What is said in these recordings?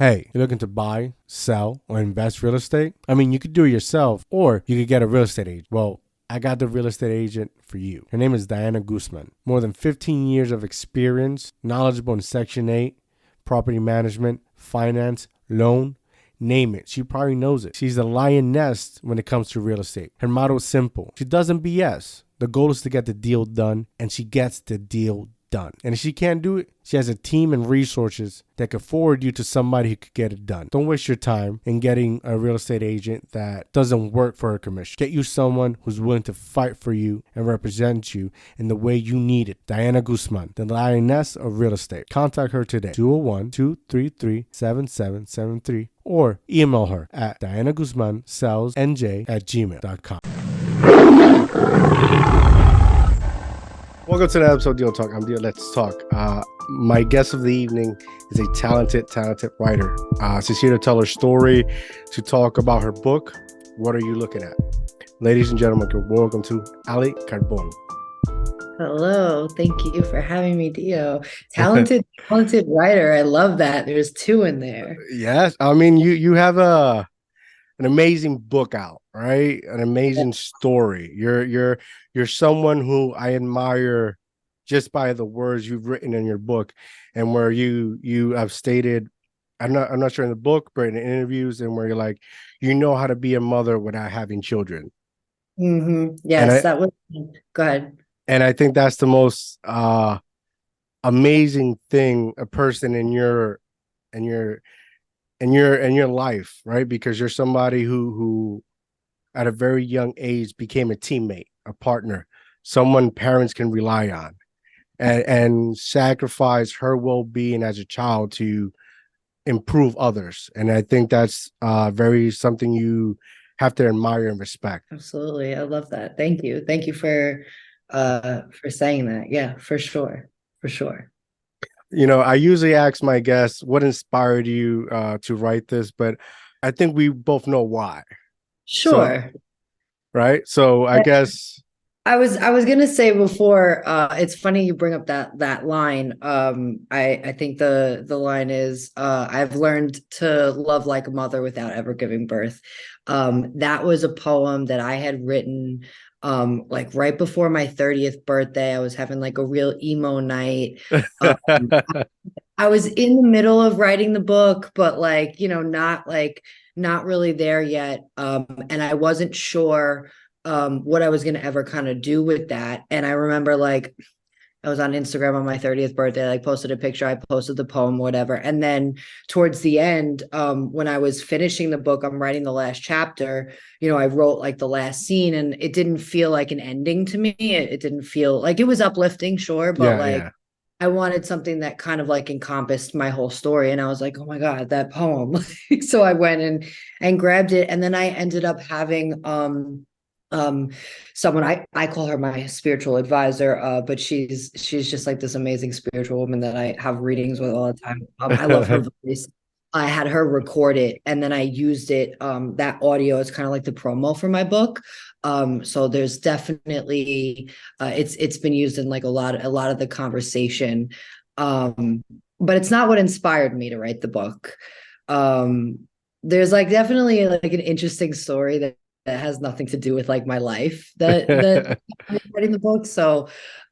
Hey, you're looking to buy, sell, or invest real estate? I mean, you could do it yourself or you could get a real estate agent. Well, I got the real estate agent for you. Her name is Diana Guzman. More than 15 years of experience, knowledgeable in Section 8, property management, finance, loan, name it. She probably knows it. She's the lioness when it comes to real estate. Her motto is simple. She doesn't BS. The goal is to get the deal done, and she gets the deal done. And if she can't do it, she has a team and resources that could forward you to somebody who could get it done. Don't waste your time in getting a real estate agent that doesn't work for her commission. Get you someone who's willing to fight for you and represent you in the way you need it. Diana Guzman, the lioness of real estate. Contact her today, 201-233-7773, or email her at dianaguzmansellsnj@gmail.com. Welcome to the episode of Deal Talk. I'm Deal. Let's talk. My guest of the evening is a talented writer. She's here to tell her story, to talk about her book. What are you looking at? Ladies and gentlemen, welcome to Ali Carbone. Hello. Thank you for having me, Dio. Talented writer. I love that. There's two in there. Yes. I mean, you have an amazing book out, right? An amazing story. You're someone who I admire just by the words you've written in your book, and where you have stated, I'm not sure in the book, but in interviews, and where you're like, you know how to be a mother without having children. Mm-hmm. Yes, that was. Go ahead. And I think that's the most amazing thing a person in your life, right? Because you're somebody who at a very young age became a teammate, a partner, someone parents can rely on, and sacrifice her well-being as a child to improve others. And I think that's very something you have to admire and respect. Absolutely. I love that. Thank you. Thank you for saying that. Yeah, for sure. For sure. You know, I usually ask my guests what inspired you to write this, but I think we both know why. Sure. So, right. So I guess I was gonna say before, it's funny you bring up that line. I think the line is, I've learned to love like a mother without ever giving birth. That was a poem that I had written like right before my 30th birthday. I was having like a real emo night. I was in the middle of writing the book, but like, not really there yet. And I wasn't sure what I was going to ever kind of do with that. And I remember like I was on Instagram on my 30th birthday, like posted a picture, I posted the poem, whatever. And then towards the end, when I was finishing the book, I'm writing the last chapter, I wrote like the last scene, and it didn't feel like an ending to me. It didn't feel like, it was uplifting, sure, but I wanted something that kind of like encompassed my whole story. And I was like, oh my God, that poem. So I went and grabbed it. And then I ended up having someone, I call her my spiritual advisor, but she's just like this amazing spiritual woman that I have readings with all the time. I love her voice. I had her record it, and then I used it, that audio is kind of like the promo for my book. So there's definitely it's been used in like a lot of the conversation, but it's not what inspired me to write the book. There's like definitely like an interesting story that has nothing to do with like my life that I'm writing the book. So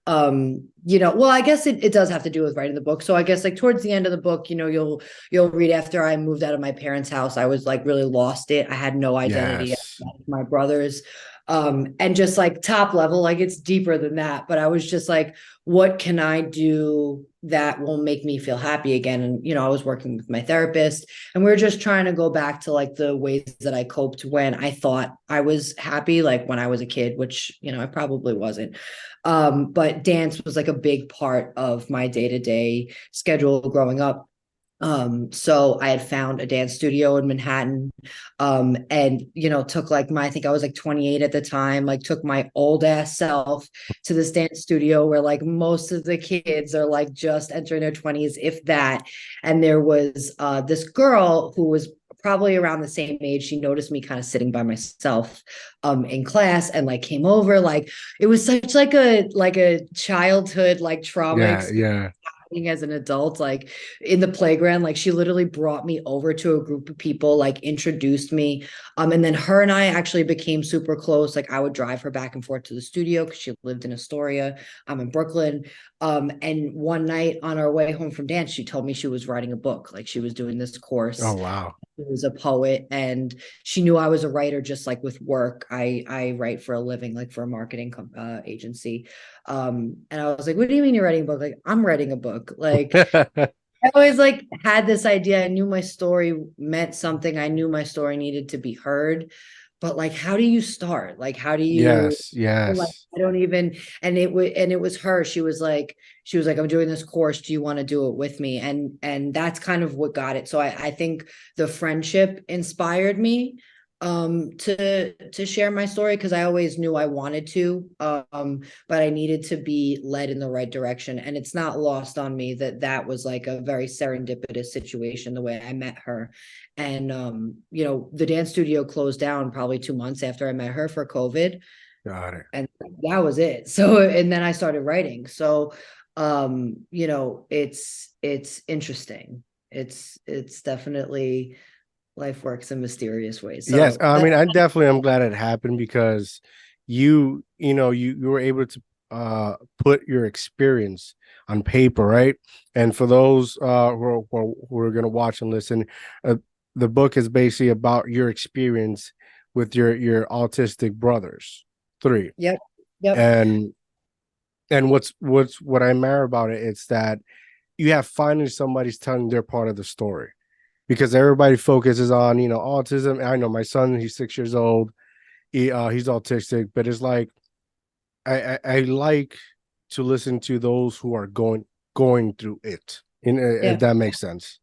well, I guess it does have to do with writing the book. So I guess like towards the end of the book, you'll read, after I moved out of my parents' house, I was like really lost it. I had no identity. Yes. My brothers, and just like top level, like it's deeper than that. But I was just like, what can I do that will make me feel happy again? And, I was working with my therapist, and we were just trying to go back to like the ways that I coped when I thought I was happy, like when I was a kid, which, I probably wasn't. But dance was like a big part of my day-to-day schedule growing up. So I had found a dance studio in Manhattan, and, took like I think I was like 28 at the time, like took my old ass self to this dance studio where like most of the kids are like just entering their 20s, if that. And there was, this girl who was probably around the same age. She noticed me kind of sitting by myself, in class, and like came over. Like it was such like a childhood, like trauma. Yeah. writing as an adult, like in the playground. Like she literally brought me over to a group of people, like introduced me. And then her and I actually became super close. Like I would drive her back and forth to the studio because she lived in Astoria. I'm in Brooklyn. And one night on our way home from dance, she told me she was writing a book. Like she was doing this course. Oh, wow. She was a poet, and she knew I was a writer. Just like with work, I write for a living, like for a marketing agency. And I was like, what do you mean you're writing a book? Like, I'm writing a book. Like, I always like had this idea. I knew my story meant something. I knew my story needed to be heard. But like, how do you start? Like, how do you, Yes, like, yes. I don't even, and it was her. She was like, I'm doing this course. Do you want to do it with me? And that's kind of what got it. So I think the friendship inspired me to share my story, because I always knew I wanted to, but I needed to be led in the right direction. And it's not lost on me that that was like a very serendipitous situation, the way I met her. And the dance studio closed down probably 2 months after I met her for COVID, Got it. and that was it. So, and then I started writing. So it's interesting. It's definitely, life works in mysterious ways. Yes, So I that, mean, I definitely am glad it happened because you were able to put your experience on paper, right? And for those who are going to watch and listen, uh, the book is basically about your experience with your autistic brothers, three. yep, yep. And what I admire about it is that you have finally somebody's telling their part of the story, because everybody focuses on autism. I know my son, he's 6 years old. He's autistic, but it's like I like to listen to those who are going through it, if Yeah. that makes sense.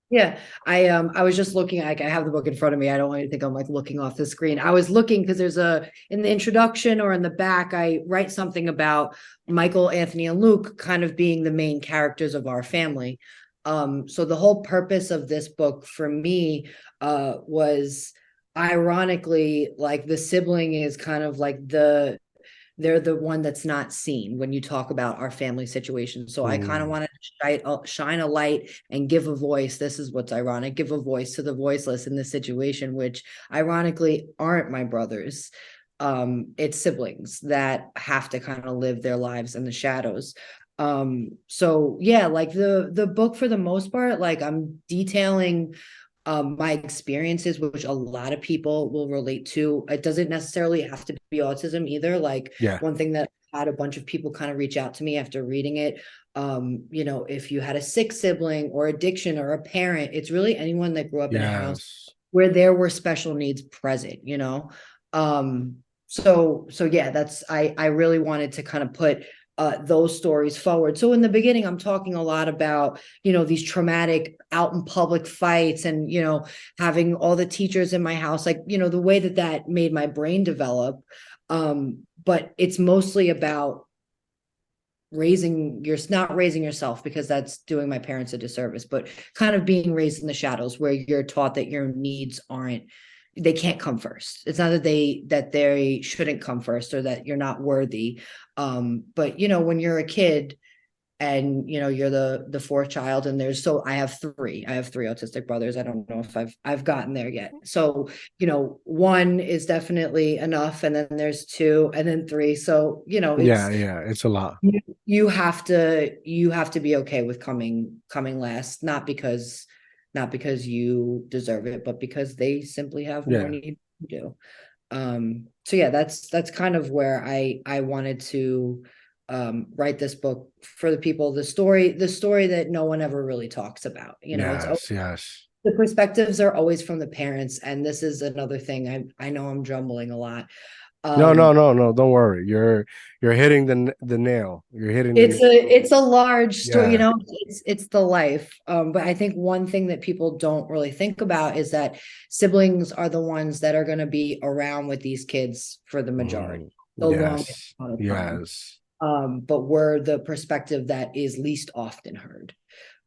Yeah, I was just looking, like I have the book in front of me. I don't want you to think I'm like looking off the screen. I was looking because there's in the introduction or in the back, I write something about Michael, Anthony, and Luke kind of being the main characters of our family. So the whole purpose of this book for me was, ironically, like the sibling is kind of like they're the one that's not seen when you talk about our family situation. So I kind of Mm, wanted to shine a light and give a voice. This is what's ironic, give a voice to the voiceless in this situation, which ironically aren't my brothers. It's siblings that have to kind of live their lives in the shadows. So yeah, like the book for the most part, like I'm detailing my experiences, which a lot of people will relate to. It doesn't necessarily have to be autism either. Like yeah, one thing that had a bunch of people kind of reach out to me after reading it. If you had a sick sibling or addiction or a parent, it's really anyone that grew up in a house yes, where there were special needs present. So yeah, that's I really wanted to kind of put those stories forward. So in the beginning, I'm talking a lot about, these traumatic out in public fights and, having all the teachers in my house, like, the way that made my brain develop. But it's mostly about not raising yourself, because that's doing my parents a disservice, but kind of being raised in the shadows where you're taught that your needs they can't come first. It's not that they shouldn't come first or that you're not worthy. But when you're a kid and you're the fourth child, and I have three autistic brothers. I don't know if I've gotten there yet. So one is definitely enough, and then there's two, and then three. So yeah, it's yeah. It's a lot. you have to be okay with coming last, not because you deserve it, but because they simply have more Yeah, need than you do. So yeah, that's kind of where I wanted to write this book for the people, the story that no one ever really talks about. It's yes, yes. the perspectives are always from the parents, and this is another thing. I know I'm jumbling a lot. No, no, um no, no. Don't worry. You're hitting the nail. You're hitting the it's nail. a large story, Yeah, it's the life. But I think one thing that people don't really think about is that siblings are the ones that are going to be around with these kids for the majority, mm, the longest yes, amount of time. yes, But we're the perspective that is least often heard.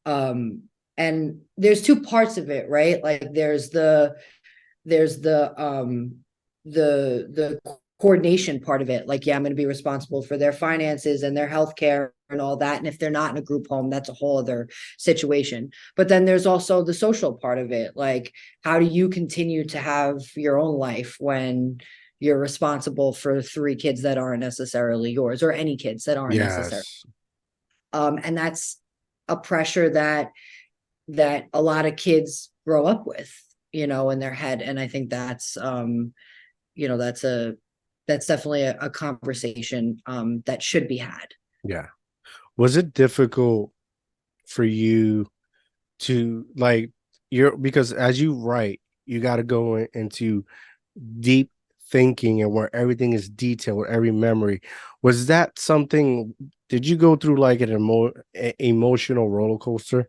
And there's two parts of it, right? Like there's the coordination part of it. Like, yeah, I'm going to be responsible for their finances and their healthcare and all that. And if they're not in a group home, that's a whole other situation. But then there's also the social part of it. Like, how do you continue to have your own life when you're responsible for 3 kids that aren't necessarily yours, or any kids that aren't necessary? Yes. And that's a pressure that a lot of kids grow up with, in their head. And I think that's that's definitely a conversation that should be had. Yeah. Was it difficult for you to like because as you write, you got to go into deep thinking and where everything is detailed, every memory. Was that something, did you go through like an emotional roller coaster?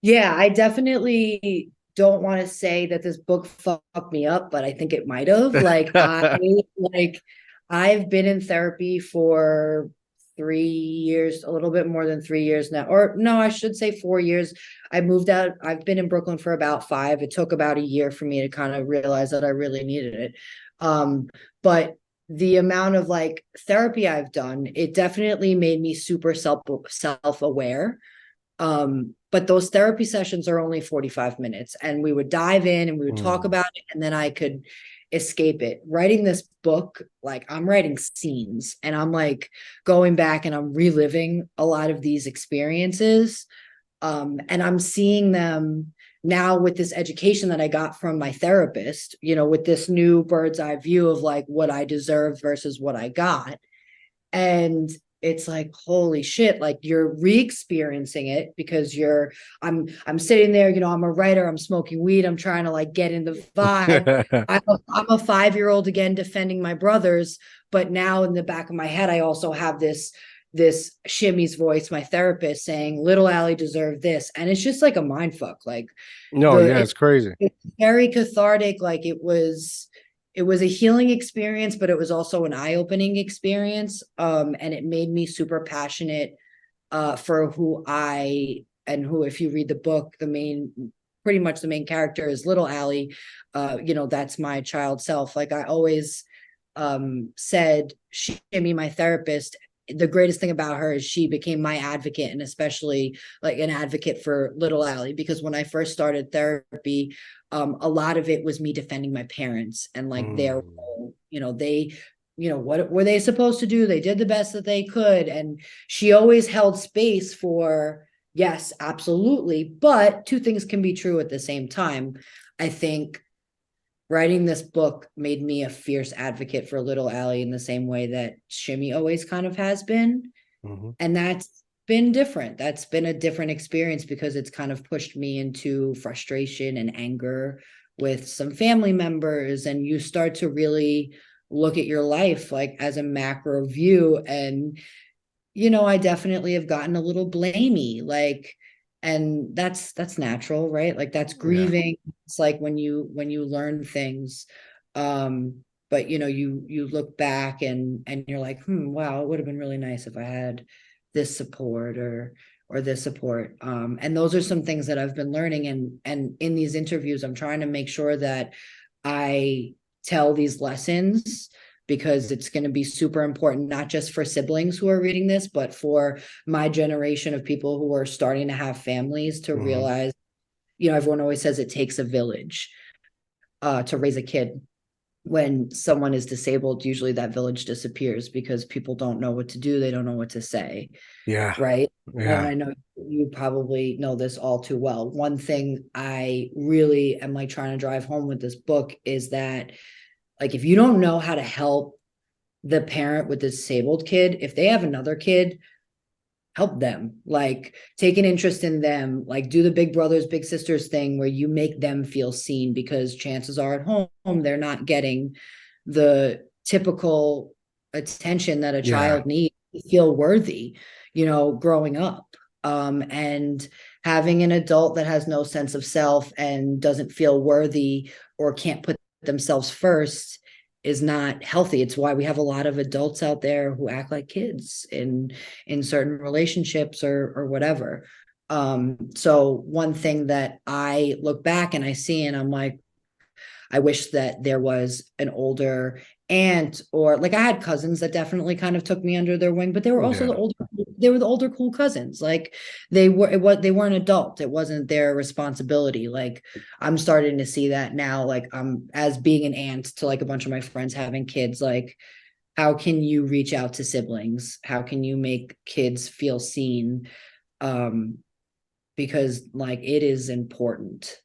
Yeah, I definitely don't want to say that this book fucked me up, but I think it might have. Like I've been in therapy for 3 years, a little bit more than 3 years now. Or no, I should say 4 years. I moved out. I've been in Brooklyn for about 5. It took about a year for me to kind of realize that I really needed it. But the amount of like therapy I've done, it definitely made me super self-aware. But those therapy sessions are only 45 minutes, and we would dive in and we would talk about it, and then I could escape it. Writing this book, like, I'm writing scenes and I'm like going back and I'm reliving a lot of these experiences. And I'm seeing them now with this education that I got from my therapist, with this new bird's eye view of like what I deserve versus what I got. And it's like, holy shit, like you're re-experiencing it because I'm sitting there, I'm a writer, I'm smoking weed, I'm trying to like get in the vibe. I'm a 5-year-old again defending my brothers, but now in the back of my head, I also have this Shimmy's voice, my therapist, saying little Ali deserved this. And it's just like a mind fuck. Like No, yeah, it's crazy. It's very cathartic. Like it was a healing experience, but it was also an eye-opening experience. And it made me super passionate for who if you read the book, pretty much the main character is little Ali. That's my child self. Like I always said, Shimmy, my therapist, the greatest thing about her is she became my advocate, and especially like an advocate for little Ali, because when I first started therapy, a lot of it was me defending my parents and like their role. What were they supposed to do? They did the best that they could. And she always held space for, yes, absolutely. But 2 things can be true at the same time. I think writing this book made me a fierce advocate for little Ali in the same way that Shimmy always kind of has been. And that's been different. That's been a different experience because it's kind of pushed me into frustration and anger with some family members. And you start to really look at your life like as a macro view. And, I definitely have gotten a little blamey, like, and that's natural, right? Like that's grieving. Yeah. It's like when you learn things, but you look back and you're like, wow, it would have been really nice if I had this support or this support. And those are some things that I've been learning, and in these interviews I'm trying to make sure that I tell these lessons, because it's going to be super important, not just for siblings who are reading this, but for my generation of people who are starting to have families to realize, everyone always says it takes a village to raise a kid. When someone is disabled, usually that village disappears because people don't know what to do. They don't know what to say. Yeah. Right. Yeah. And I know you probably know this all too well. One thing I really am like trying to drive home with this book is that, like, if you don't know how to help the parent with the disabled kid, if they have another kid, help them. Like, take an interest in them, like do the big brothers, big sisters thing where you make them feel seen, because chances are at home they're not getting the typical attention that a child needs to feel worthy, growing up. And having an adult that has no sense of self and doesn't feel worthy or can't put themselves first is not healthy. It's why we have a lot of adults out there who act like kids in certain relationships or whatever. So one thing that I look back and I see, and I'm like, I wish that there was an older aunt, or like I had cousins that definitely kind of took me under their wing, but they were also Yeah. the older cool cousins. Like they weren't adult. It wasn't their responsibility. Like I'm starting to see that now, like I'm as being an aunt to like a bunch of my friends having kids, like how can you reach out to siblings? How can you make kids feel seen? Because like it is important.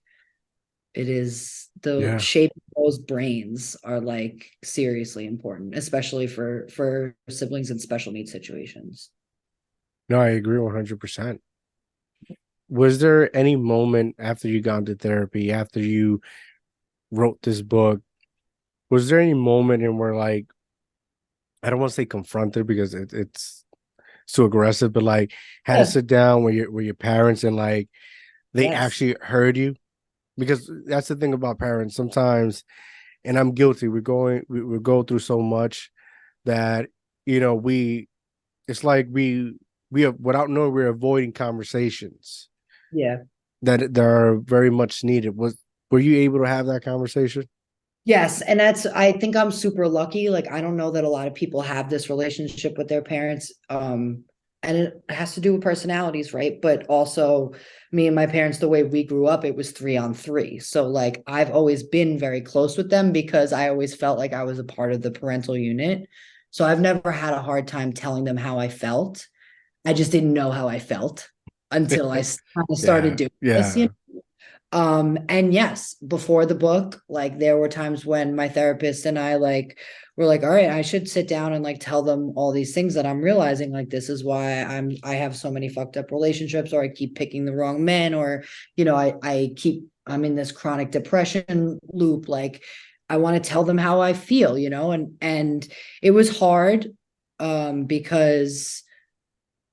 It is the Yeah. shape of those brains are like seriously important, especially for siblings in special needs situations. No, I agree 100%. Was there any moment after you got into therapy, after you wrote this book, was there any moment in where like, I don't want to say confronted because it's too aggressive, but like had to Yeah. sit down with your parents and like they Yes. actually heard you? Because that's the thing about parents sometimes, and I'm guilty. We go through so much that we it's like we have, without knowing, we're avoiding conversations Yeah. that are very much needed. Were you able to have that conversation? Yes, and I think I'm super lucky. Like I don't know that a lot of people have this relationship with their parents. And it has to do with personalities, right? But also me and my parents, the way we grew up, it was 3-on-3. So like I've always been very close with them because I always felt like I was a part of the parental unit. So I've never had a hard time telling them how I felt. I just didn't know how I felt until I kind of started Yeah, doing this, yeah. and yes, before the book, like there were times when my therapist and I like were like, all right, I should sit down and like tell them all these things that I'm realizing, like this is why I have so many fucked up relationships, or I keep picking the wrong men, or I'm in this chronic depression loop. Like I want to tell them how I feel, and it was hard because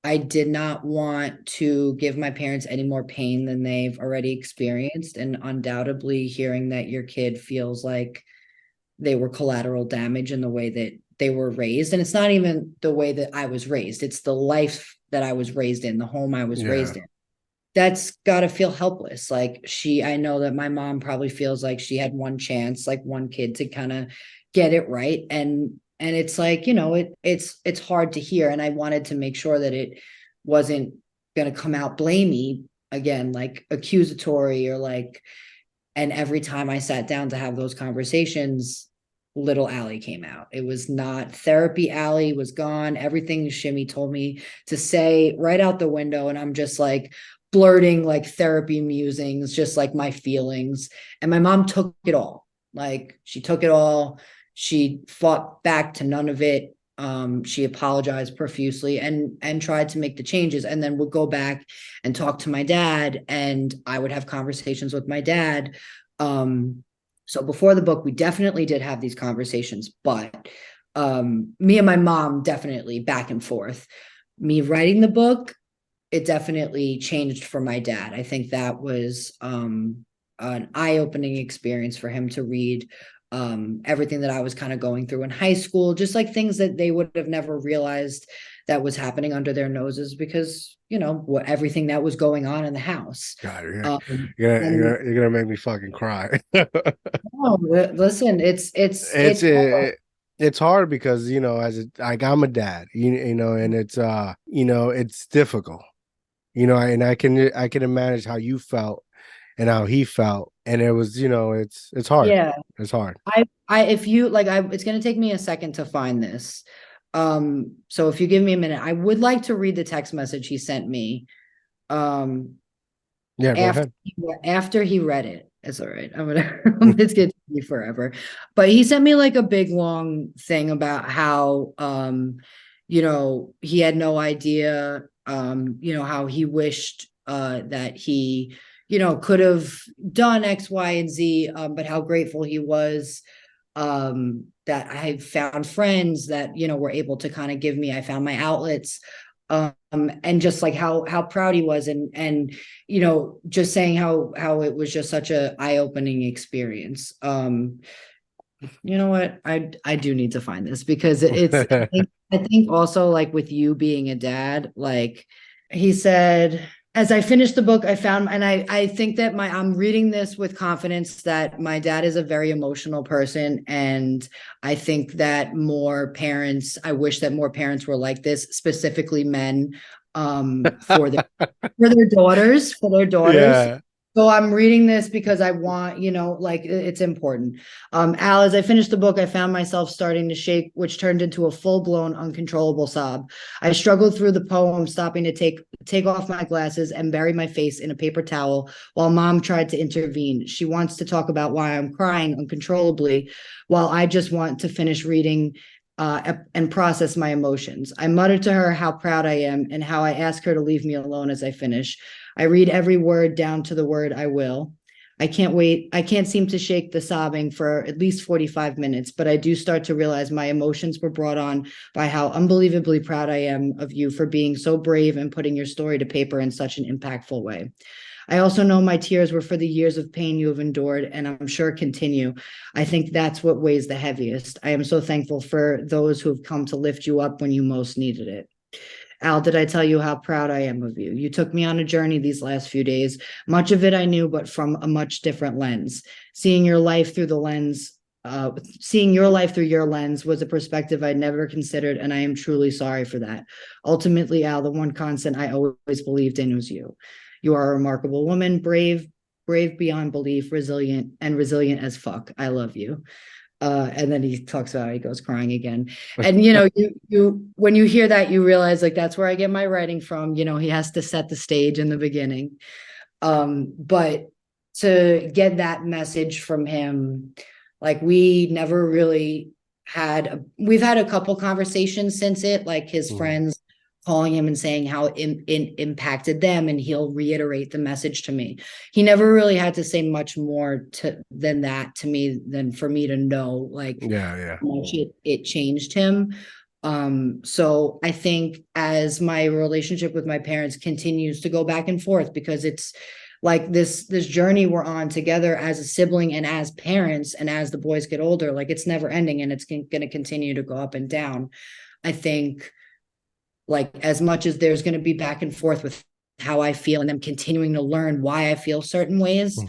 I did not want to give my parents any more pain than they've already experienced. And undoubtedly, hearing that your kid feels like they were collateral damage in the way that they were raised. And it's not even the way that I was raised, it's the life that I was raised in, the home I was Yeah. raised in. That's got to feel helpless. Like I know that my mom probably feels like she had one chance, like one kid to kind of get it right. And it's like, it's hard to hear. And I wanted to make sure that it wasn't going to come out blamey again, like accusatory or like, and every time I sat down to have those conversations, little Ali came out. It was not therapy. Ali was gone. Everything Shimmy told me to say right out the window. And I'm just like blurting like therapy musings, just like my feelings. And my mom took it all. Like she took it all. She fought back to none of it. She apologized profusely and tried to make the changes, and then would go back and talk to my dad, and I would have conversations with my dad. So before the book, we definitely did have these conversations, but me and my mom definitely back and forth. Me writing the book, it definitely changed for my dad. I think that was an eye-opening experience for him to read everything that I was kind of going through in high school, just like things that they would have never realized that was happening under their noses because, everything that was going on in the house. God, And you're gonna make me fucking cry. oh, listen, it's it's hard. it's hard because like I'm a dad, and it's difficult, and I can imagine how you felt and how he felt, and it was it's hard. Yeah. It's hard. If you like, it's going to take me a second to find this. So if you give me a minute, I would like to read the text message he sent me. Um, Yeah, go after ahead. after he read it, it's all right. It's going to take me forever, but he sent me like a big long thing about how, he had no idea, how he wished, that he, could have done X, Y, and Z, but how grateful he was that I found friends that were able to kind of give me. I found my outlets, and just like how proud he was, and just saying how it was just such a eye-opening experience. You know what? I do need to find this because I think also like with you being a dad, like he said. As I finished the book, I found, and I think that I'm reading this with confidence that my dad is a very emotional person. And I think that I wish that more parents were like this, specifically men, for for their daughters. Yeah. So I'm reading this because I want, like it's important. Al, as I finished the book, I found myself starting to shake, which turned into a full-blown, uncontrollable sob. I struggled through the poem, stopping to take off my glasses and bury my face in a paper towel while mom tried to intervene. She wants to talk about why I'm crying uncontrollably, while I just want to finish reading and process my emotions. I muttered to her how proud I am and how I ask her to leave me alone as I finish. I read every word down to the word I will. I can't wait. I can't seem to shake the sobbing for at least 45 minutes, but I do start to realize my emotions were brought on by how unbelievably proud I am of you for being so brave and putting your story to paper in such an impactful way. I also know my tears were for the years of pain you have endured, and I'm sure continue. I think that's what weighs the heaviest. I am so thankful for those who have come to lift you up when you most needed it. Al, did I tell you how proud I am of you? You took me on a journey these last few days. Much of it I knew, but from a much different lens. Seeing your life through your lens was a perspective I'd never considered, and I am truly sorry for that. Ultimately, Al, the one constant I always believed in was you. You are a remarkable woman, brave beyond belief, resilient as fuck. I love you. And then he talks about how he goes crying again. And you when you hear that, you realize like that's where I get my writing from. He has to set the stage in the beginning. But to get that message from him, like we've had a couple conversations since it, like his friends calling him and saying how it impacted them, and he'll reiterate the message to me. He never really had to say much more than that to me, than for me to know like how much it changed him. So I think as my relationship with my parents continues to go back and forth, because it's like this journey we're on together as a sibling and as parents, and as the boys get older, like it's never ending, and it's going to continue to go up and down. I think like as much as there's going to be back and forth with how I feel and them continuing to learn why I feel certain ways,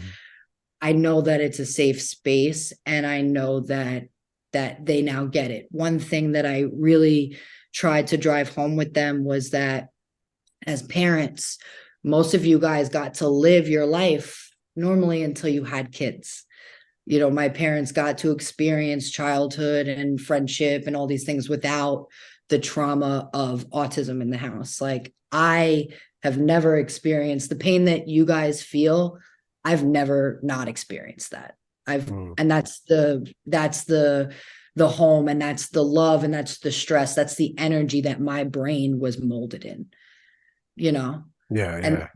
I know that it's a safe space, and I know that they now get it. One thing that I really tried to drive home with them was that as parents, most of you guys got to live your life normally until you had kids. My parents got to experience childhood and friendship and all these things without the trauma of autism in the house. Like I have never experienced the pain that you guys feel. I've never not experienced that. And that's the home, and that's the love, and that's the stress. That's the energy that my brain was molded in, Yeah. And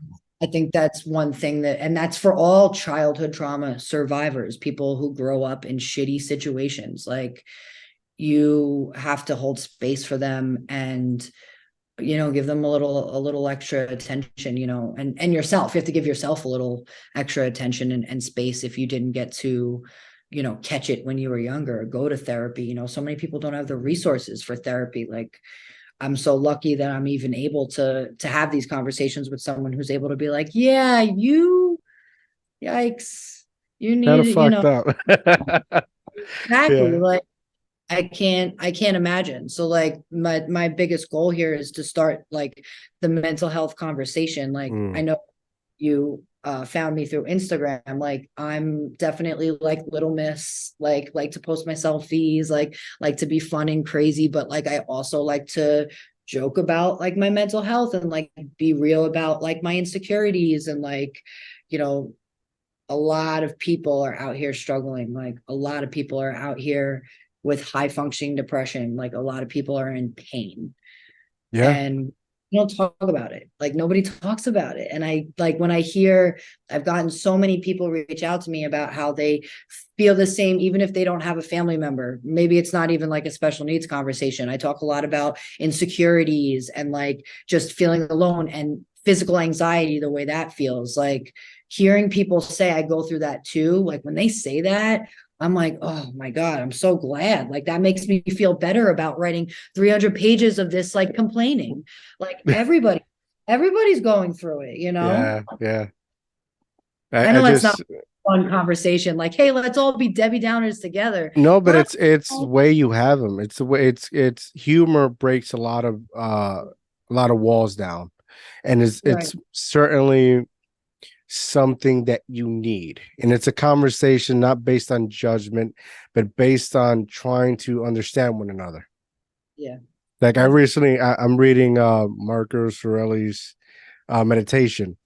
I think that's one thing and that's for all childhood trauma survivors, people who grow up in shitty situations. Like you have to hold space for them and give them a little extra attention, and yourself. You have to give yourself a little extra attention and space if you didn't get to catch it when you were younger, go to therapy. So many people don't have the resources for therapy. Like I'm so lucky that I'm even able to have these conversations with someone who's able to be like, yeah, yikes, you Kind of need, fucked up. exactly. Yeah. Like I can't imagine. So like my biggest goal here is to start like the mental health conversation. Like I know you found me through Instagram. Like I'm definitely like little miss, like to post my selfies, like to be fun and crazy, but like I also like to joke about like my mental health and like be real about like my insecurities, and like a lot of people are out here struggling. Like a lot of people are out here with high functioning depression. Like a lot of people are in pain. Yeah. And we don't talk about it. Like nobody talks about it. And I like when I've gotten so many people reach out to me about how they feel the same, even if they don't have a family member. Maybe it's not even like a special needs conversation. I talk a lot about insecurities and like just feeling alone and physical anxiety, the way that feels. Like hearing people say I go through that too. Like when they say that, I'm like, oh my God, I'm so glad. Like that makes me feel better about writing 300 pages of this, like complaining. Like everybody Everybody's going through it, you know? Yeah, yeah. I I know it's not just a fun conversation like, hey, let's all be Debbie Downers together. no, but But it's the way you have them. It's the way it's humor breaks a lot of walls down, and right. it's certainly something that you need. And it's a conversation not based on judgment, but based on trying to understand one another. Yeah. Like Yeah. I'm reading Marco Sorelli's meditation.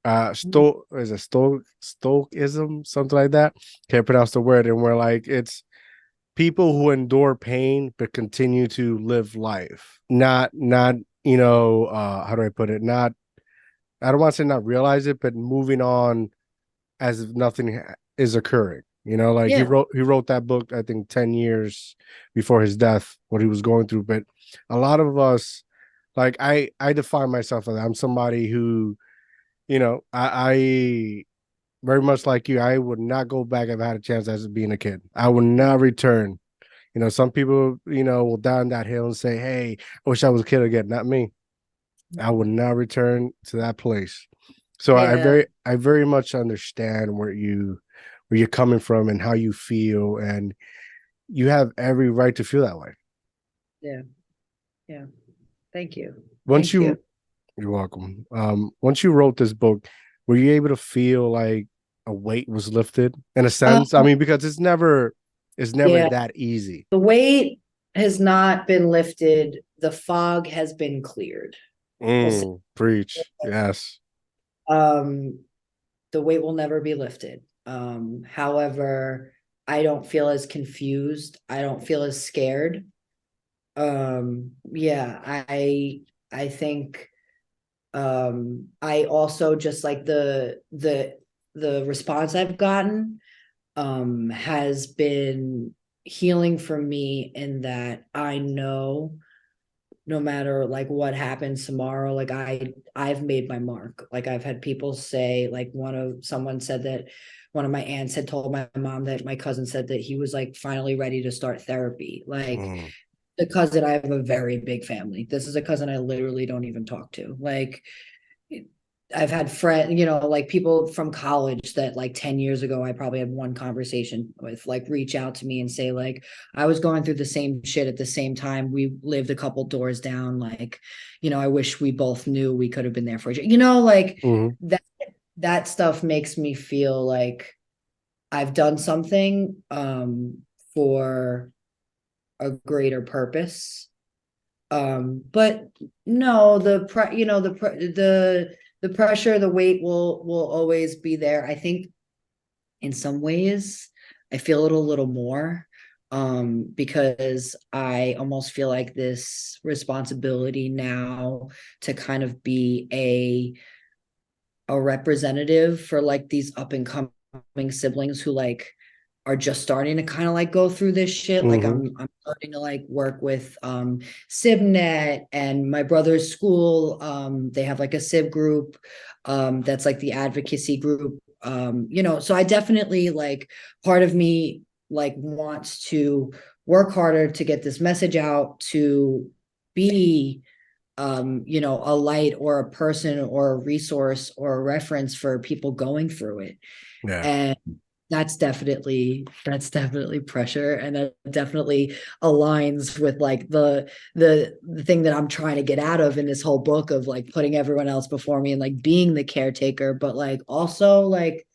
Mhm. Stoicism, something like that. Can't pronounce the word. And we're like, it's people who endure pain but continue to live life. Not, how do I put it? Not I don't want to say not realize it, but moving on as if nothing is occurring. Like Yeah. he wrote that book, I think 10 years before his death, what he was going through. But a lot of us, like I define myself as I'm somebody who, I very much like you, I would not go back if I had a chance as being a kid. I would not return. Some people, will down that hill and say, hey, I wish I was a kid again. Not me. I would No. not return to that place. So Yeah. I very much understand where you're coming from and how you feel, and you have every right to feel that way. Yeah. Yeah. Thank you. Once Thank you. you're welcome. Once you wrote this book, were you able to feel like a weight was lifted in a Uh, sense? I mean, because it's never yeah. that easy. The weight has not been lifted. The fog has been cleared. We'll see. Preach. Yes. Um, the weight will never be lifted. However, I don't feel as confused. I don't feel as scared. Yeah, I think I also just like the response I've gotten has been healing for me in that I know no matter like what happens tomorrow, like I've made my mark. Like I've had people say, like someone said that one of my aunts had told my mom that my cousin said that he was like finally ready to start therapy. Like Mm, the cousin, I have a very big family. This is a cousin I literally don't even talk to. Like I've had friends, like people from college that like 10 years ago, I probably had one conversation with, like reach out to me and say, like, I was going through the same shit at the same time. We lived a couple doors down. Like, I wish we both knew we could have been there for each other. Like mhm. that stuff makes me feel like I've done something for a greater purpose. But no, the pressure, the weight will always be there. I think in some ways I feel it a little more because I almost feel like this responsibility now to kind of be a representative for like these up and coming siblings who like are just starting to kind of like go through this shit. Like Mhm. I'm starting to like work with SibNet and my brother's school. They have like a Sib group that's like the advocacy group. So I definitely like part of me like wants to work harder to get this message out to be a light or a person or a resource or a reference for people going through it. Yeah. And that's definitely pressure, and that definitely aligns with like the thing that I'm trying to get out of in this whole book of like putting everyone else before me and like being the caretaker, but like also like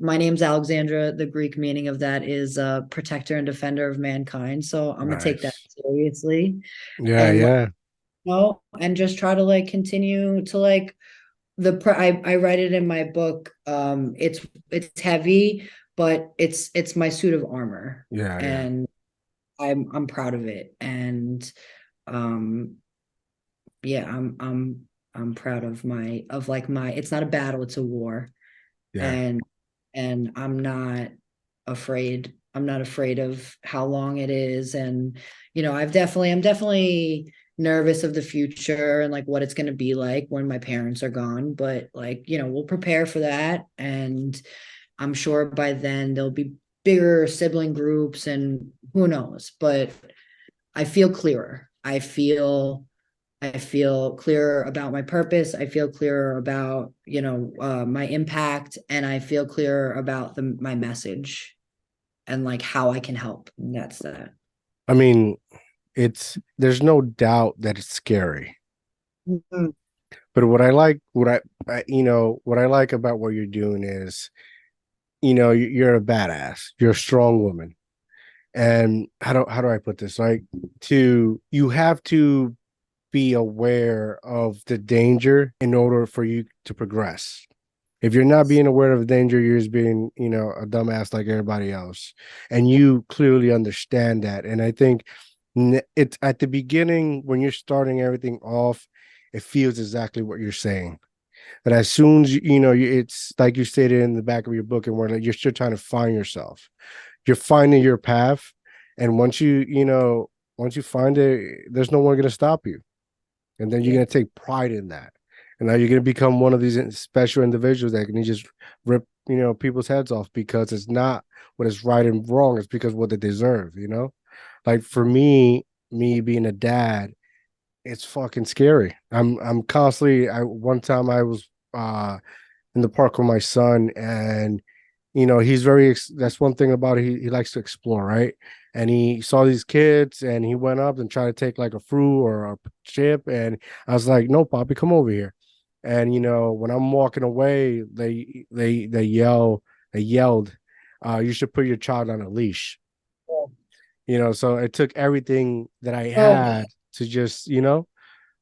my name's Alexandra. The Greek meaning of that is protector and defender of mankind. So I'm gonna take that Nice. seriously Yeah, and yeah. and just try to like continue to like I write it in my book. It's heavy, but it's my suit of armor, Yeah, yeah. and I'm proud of it. And um yeah, I'm proud of my it's not a battle, it's a war. Yeah. And I'm not afraid. I'm not afraid of how long it is. And, I'm definitely nervous of the future and like what it's going to be like when my parents are gone. But like, we'll prepare for that. And I'm sure by then there'll be bigger sibling groups and who knows. But I feel clearer. I feel I feel clearer about my purpose. I feel clearer about, my impact, and I feel clearer about my message and like how I can help. And that's that. I mean, there's no doubt that it's scary. Mhm. But what I like, what I like about what you're doing is, you're a badass. You're a strong woman. And how do I put this? Like, you have to be aware of the danger in order for you to progress. If you're not being aware of the danger, you're just being, a dumbass like everybody else. And you clearly understand that. And I think it's at the beginning when you're starting everything off, it feels exactly what you're saying. But as soon as it's like you stated in the back of your book, and where like you're still trying to find yourself. You're finding your path. And once you find it, there's no one going to stop you. And then you're Yeah. going to take pride in that. And now you're going to become one of these special individuals that can just rip, people's heads off because it's not what is right and wrong. It's because what they deserve. Like for me being a dad, it's fucking scary. I'm constantly, one time I was in the park with my son, and he's that's one thing about it. He likes to explore, right? And he saw these kids and he went up and tried to take like a fruit or a chip. And I was like, no, Poppy, come over here. And when I'm walking away, they yelled, you should put your child on a leash. So it took everything that I Oh, had to just, so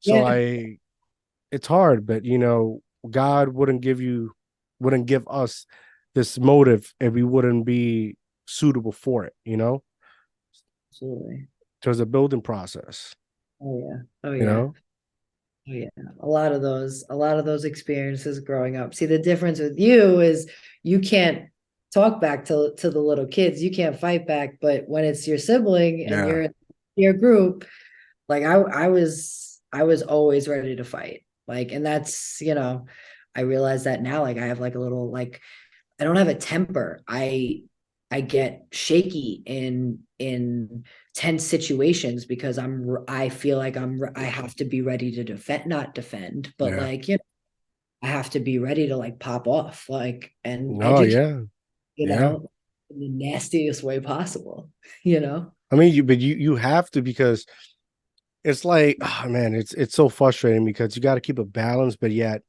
yeah. it's hard, but God wouldn't give us this motive if we wouldn't be suitable for it. Absolutely. So it's a building process, Oh yeah. Oh you yeah. know? Oh yeah. A lot of those experiences growing up. See, the difference with you is you can't talk back to the little kids. You can't fight back, but when it's your sibling and Yeah. you're in your group, like I was always ready to fight. Like, and that's, I realize that now. Like I have like a little like I don't have a temper. I get shaky in tense situations because I feel like I have to be ready to defend, not defend, but Yeah. like, I have to be ready to like pop off, like, and No, educate, yeah. Yeah. in the nastiest way possible, you know? I mean, you have to, because it's like, oh man, it's so frustrating because you got to keep a balance, but yet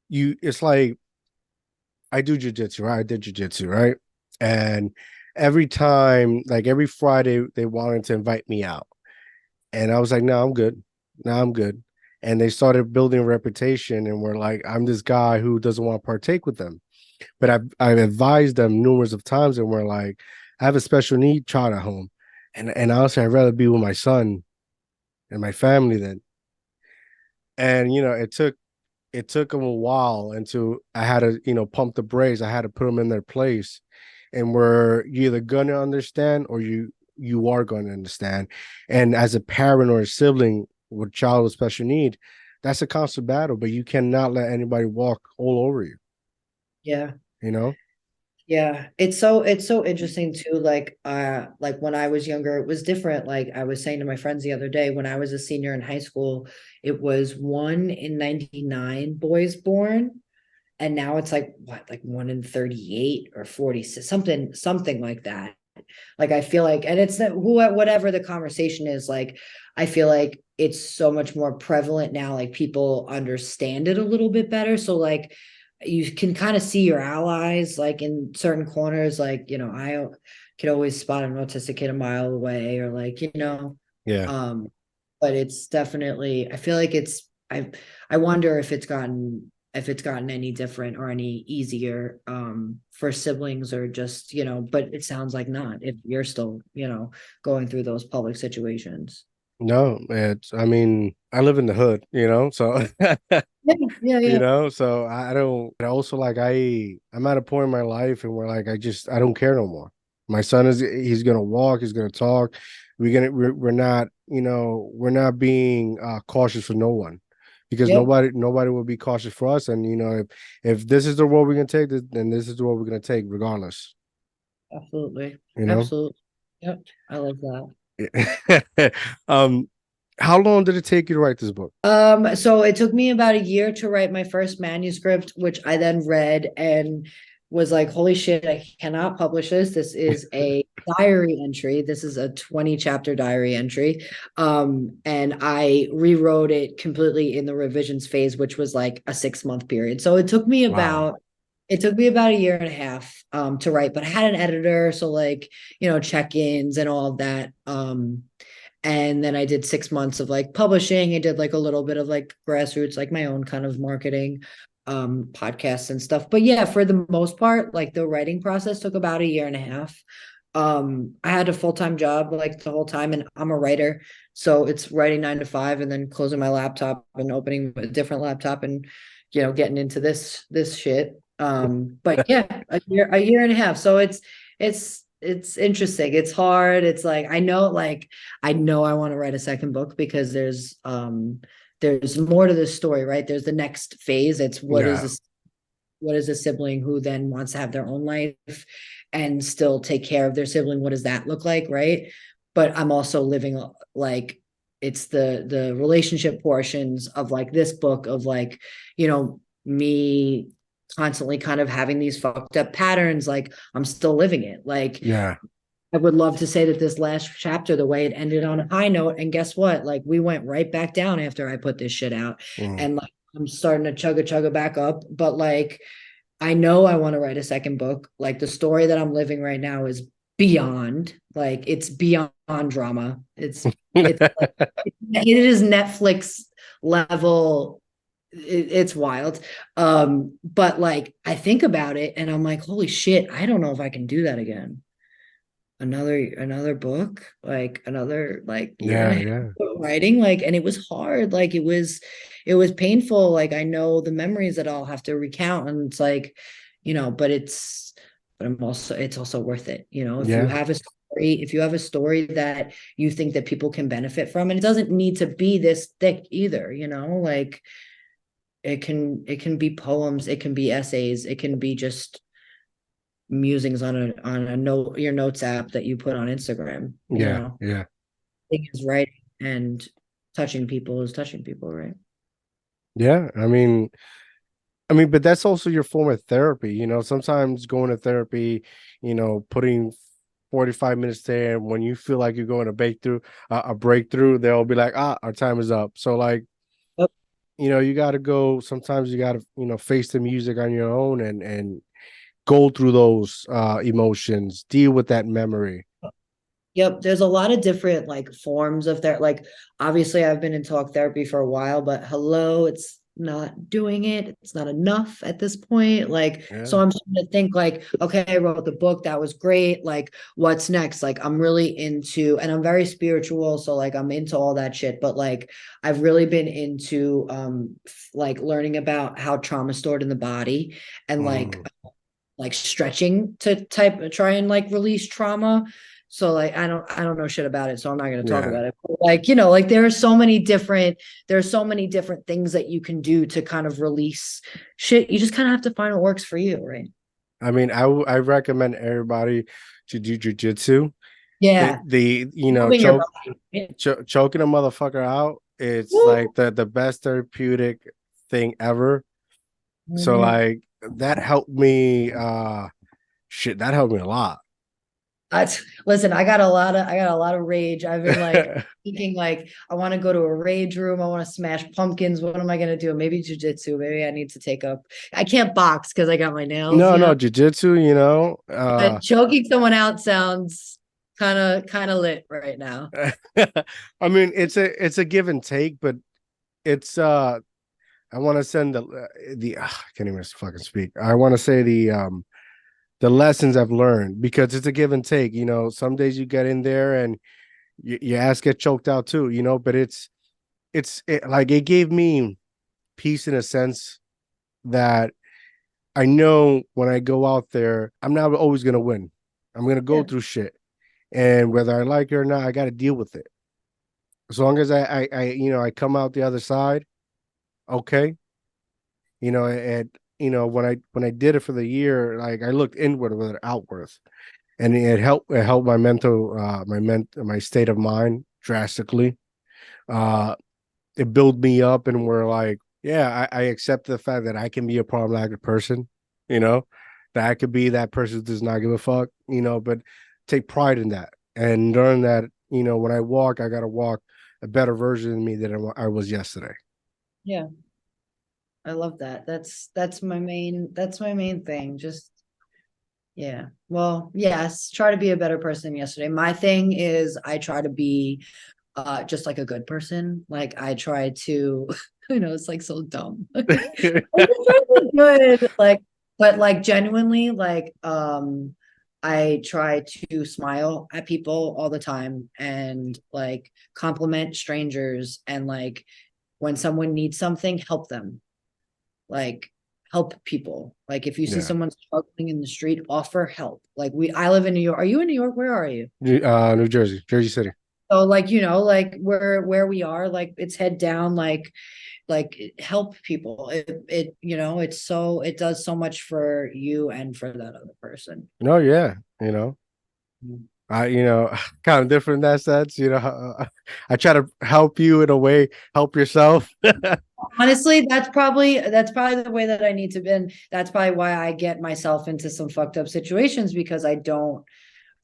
it's like I do jujitsu, right? I did jujitsu, right? And every time, like every Friday, they wanted to invite me out. And I was like, no, I'm good. No, I'm good. And they started building a reputation and were like, I'm this guy who doesn't want to partake with them. But I've advised them numerous of times, and we're like, I have a special need child at home. And honestly, I'd rather be with my son and my family then. And it took them a while until I had to, pump the brakes. I had to put them in their place. And where you're either gonna understand or you are going to understand. And as a parent or a sibling with a child with special need, that's a constant battle, but you cannot let anybody walk all over you, Yeah. you know? Yeah, it's so interesting too. Like when I was younger, it was different. Like I was saying to my friends the other day, when I was a senior in high school, it was 1 in 99 boys born, and now it's like what, like 1 in 38 or 40, something like that. Like I feel like, and it's that whatever the conversation is, like I feel like it's so much more prevalent now. Like people understand it a little bit better. So like you can kind of see your allies like in certain corners. Like, I could always spot an autistic kid a mile away, or like, Yeah. um, but it's definitely, I feel like I wonder if it's gotten any different or any easier for siblings, or just, but it sounds like not, if you're still, going through those public situations. No, I mean, I live in the hood, so Yeah, yeah, yeah. so I don't, but also like I'm at a point in my life and where like I don't care no more. My son he's gonna walk, he's gonna talk. We're not, we're not being cautious for no one, because Yep, nobody will be cautious for us. And if this is the road we're gonna take, then this is the road we're gonna take regardless, absolutely. you know? Absolutely. Yep. I love that. um How long did it take you to write this book? So it took me about a year to write my first manuscript, which I then read and was like, holy shit, I cannot publish this. This is a diary entry. This is a 20 chapter diary entry. And I rewrote it completely in the revisions phase, which was like a 6 month period. So Wow. it took me about a year and a half to write, but I had an editor, so like, check-ins and all of that. And then I did 6 months of like publishing. I did like a little bit of like grassroots, like my own kind of marketing, podcasts and stuff. But yeah, for the most part, like the writing process took about a year and a half. I had a full-time job like the whole time, and I'm a writer. So it's writing 9 to 5 and then closing my laptop and opening a different laptop and getting into this shit. But yeah, a year and a half. So it's interesting. It's hard. It's like I know I want to write a second book because there's more to this story, right? There's the next phase. It's Yeah. what is a sibling who then wants to have their own life and still take care of their sibling? What does that look like, right? But I'm also living like it's the relationship portions of like this book of like, me constantly kind of having these fucked up patterns. Like I'm still living it. Like Yeah. I would love to say that this last chapter, the way it ended on a high note, and guess what? Like we went right back down after I put this shit out, Mm. and like I'm starting to chugga back up. But like I know I want to write a second book. Like the story that I'm living right now is beyond, like it's beyond drama. It's like it is Netflix level. It's wild. But like I think about it and I'm like, holy shit, I don't know if I can do that again. Another book, like another like year and a Yeah. half Yeah. of writing, like, and it was hard. Like it was painful. Like I know the memories that I'll have to recount, and it's like, but it's also worth it. If you Yeah. have a story, that you think that people can benefit from, and it doesn't need to be this thick either, like it can be poems, it can be essays, it can be just musings on a note your notes app that you put on Instagram. Yeah. Yeah. Thing is writing, and touching people is touching people, right? Yeah. I mean, but that's also your form of therapy. Sometimes going to therapy, putting 45 minutes there, when you feel like you're going to breakthrough, they'll be like, our time is up. So like, Yep. you got to go, sometimes you got to, face the music on your own and go through those emotions, deal with that memory. Yep, there's a lot of different like forms of therapy. Like obviously I've been in talk therapy for a while, but hello, it's not doing it. It's not enough at this point. Like, Yeah. so I'm starting to think like, okay, I wrote the book, that was great. Like, what's next? Like, I'm really into, and I'm very spiritual, so like I'm into all that shit. But like, I've really been into like learning about how trauma stored in the body, and Mm. like stretching to try and like release trauma. So like I don't know shit about it, so I'm not going to talk Yeah. about it. But like, like there are so many different things that you can do to kind of release shit. You just kind of have to find what works for you, right? I mean, I recommend everybody to do jujitsu. The Yeah. the Moving your body. choking a motherfucker out, it's Woo. like the best therapeutic thing ever. So Mhm. like that helped me that helped me a lot. Listen, I got a lot of rage. I've been like thinking like I want to go to a rage room. I want to smash pumpkins. What am I gonna do? Maybe jujitsu. Maybe I need to take up. I can't box because I got my nails. No, jujitsu, But choking someone out sounds kind of lit right now. I mean, it's a give and take, but it's I want to send I can't even fucking speak. I want to say the lessons I've learned, because it's a give and take. Some days you get in there and your ass get choked out too. But like it gave me peace in a sense that I know when I go out there, I'm not always gonna win. I'm gonna go Yeah. through shit, and whether I like it or not, I got to deal with it. As long as I come out the other side, okay. And when I did it for the year, like I looked inward with outward, and it helped my mental my state of mind drastically. Uh, it built me up, and we're like, yeah, I accept the fact that I can be a problematic person, you know, that I could be that person who does not give a fuck, but take pride in that and learn that, when I walk, I got to walk a better version of me than I was yesterday. Yeah. I love that. That's my main thing. Just yeah. Well, yes, try to be a better person yesterday. My thing is I try to be just like a good person. Like I try to it's like so dumb. I just try to be good. Like, but like genuinely, like I try to smile at people all the time and like compliment strangers and like when someone needs something, help them like help people. Like if you see Yeah. someone struggling in the street, offer help. Like I live in New York. Are you in New York? Where are you? New Jersey, Jersey City. So like, like where we are, like it's head down, like help people. It does so much for you and for that other person. No, yeah, Mm. kind of different in that sense. I try to help you in a way, help yourself. Honestly, that's probably the way that I need to be. And that's probably why I get myself into some fucked up situations because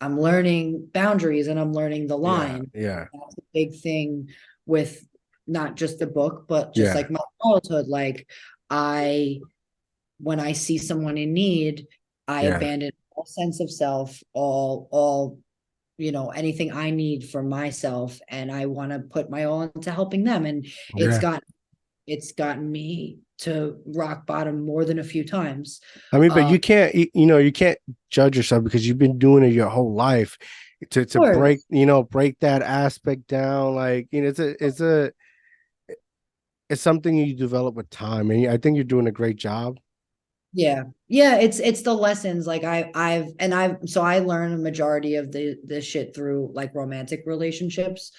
I'm learning boundaries and I'm learning the Yeah, line. yeah, That's a big thing with not just the book, but just yeah, like my childhood. Like I, when I see someone in need, I yeah, abandon all sense of self, all, anything I need for myself. And I want to put my all into helping them. And it's yeah. got, it's gotten me to rock bottom more than a few times. I mean, but Of you can't judge yourself because you've been doing it your whole life to break, course. break that aspect down. Like, it's something you develop with time. And I think you're doing a great job. Yeah. Yeah, it's the lessons like I learn a majority of the shit through like romantic relationships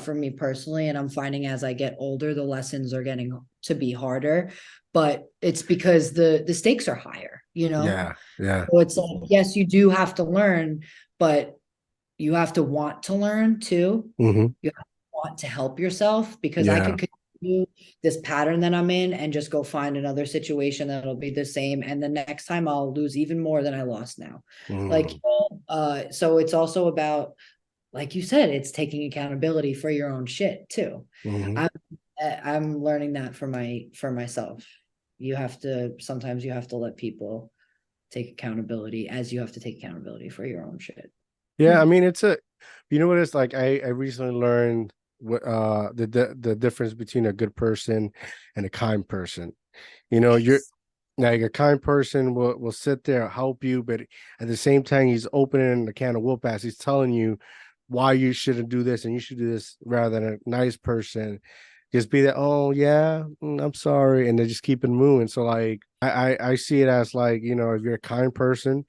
for me personally and I'm finding as I get older the lessons are getting to be harder, but it's because the stakes are higher, you know? Yeah, yeah. So it's like yes, you do have to learn, but you have to want to learn too. Hmm. You have to want to help yourself because I Yeah. could continue this pattern that I'm in and just go find another situation that'll be the same. And the next time I'll lose even more than I lost now. Like, Hmm. so it's also about, like you said, it's taking accountability for your own shit too. Hmm. I'm I'm learning that for myself. Sometimes you have to let people take accountability as you have to take accountability for your own shit. Yeah, I mean, you know what it's like. I recently learned what the difference between a good person and a kind person. You're Yes. like a kind person will sit there help you, but at the same time, he's opening a can of whoop ass. He's telling you why you shouldn't do this and you should do this rather than a nice person. Just be that, oh yeah, I'm sorry, and they just keep it moving. So like, I see it as like, if you're a kind person,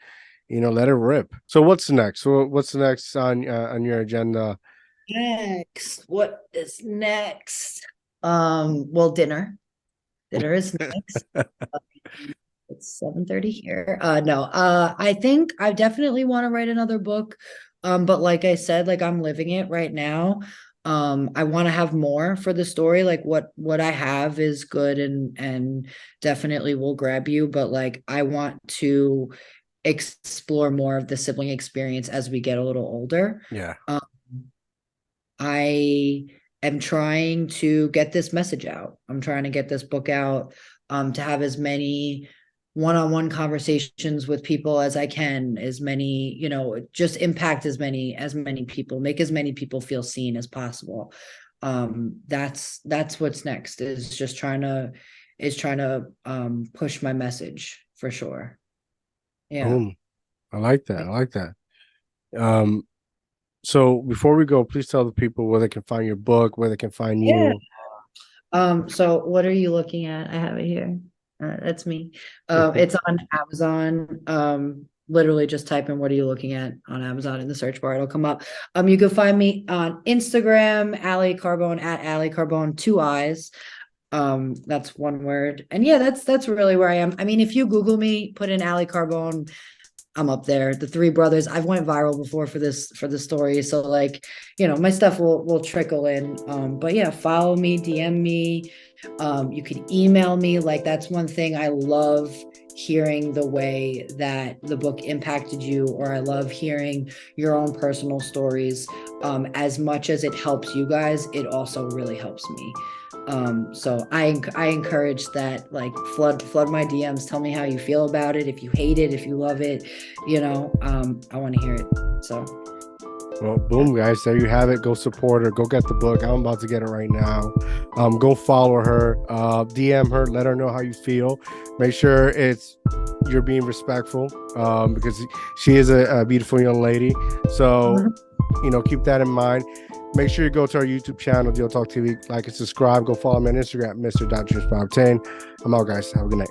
let it rip. So what's next? So what's next on your agenda? Next, what is next? Well, dinner. Dinner is next. It's 7:30 here. No, I think I definitely want to write another book. But like I said, like I'm living it right now. I want to have more for the story. Like what I have is good and definitely will grab you, but like I want to explore more of the sibling experience as we get a little older. Yeah. Um, I am trying to get this message out. I'm trying to get this book out, to have as many one-on-one conversations with people as I can, as many, just impact as many people, make as many people feel seen as possible. That's what's next is trying to push my message for sure. Yeah. I like that. I like that. Um, so before we go, please tell the people where they can find your book, where they can find Yeah. you. So what are you looking at? I have it here. That's me. It's on Amazon. Literally just type in what are you looking at on Amazon in the search bar, it'll come up. You can find me on Instagram, Ali Carbone at Ali Carbone, two eyes. That's one word. And yeah, that's really where I am. I mean, if you Google me, put in Ali Carbone, I'm up there. The Three Brothers, I've went viral before for the story. So like, my stuff will trickle in. But yeah, follow me, DM me. You can email me. Like, that's one thing I love, hearing the way that the book impacted you, or I love hearing your own personal stories. As much as it helps you guys, it also really helps me. So I encourage that, like, flood my DMs. Tell me how you feel about it. If you hate it, if you love it, I want to hear it. So, well, boom, guys, there you have it. Go support her. Go get the book. I'm about to get it right now. Go follow her. DM her. Let her know how you feel. Make sure you're being respectful, because she is a beautiful young lady. So, keep that in mind. Make sure you go to our YouTube channel, DIOTALK TV, like and subscribe. Go follow me on Instagram, Mr. I'm out, guys. Have a good night.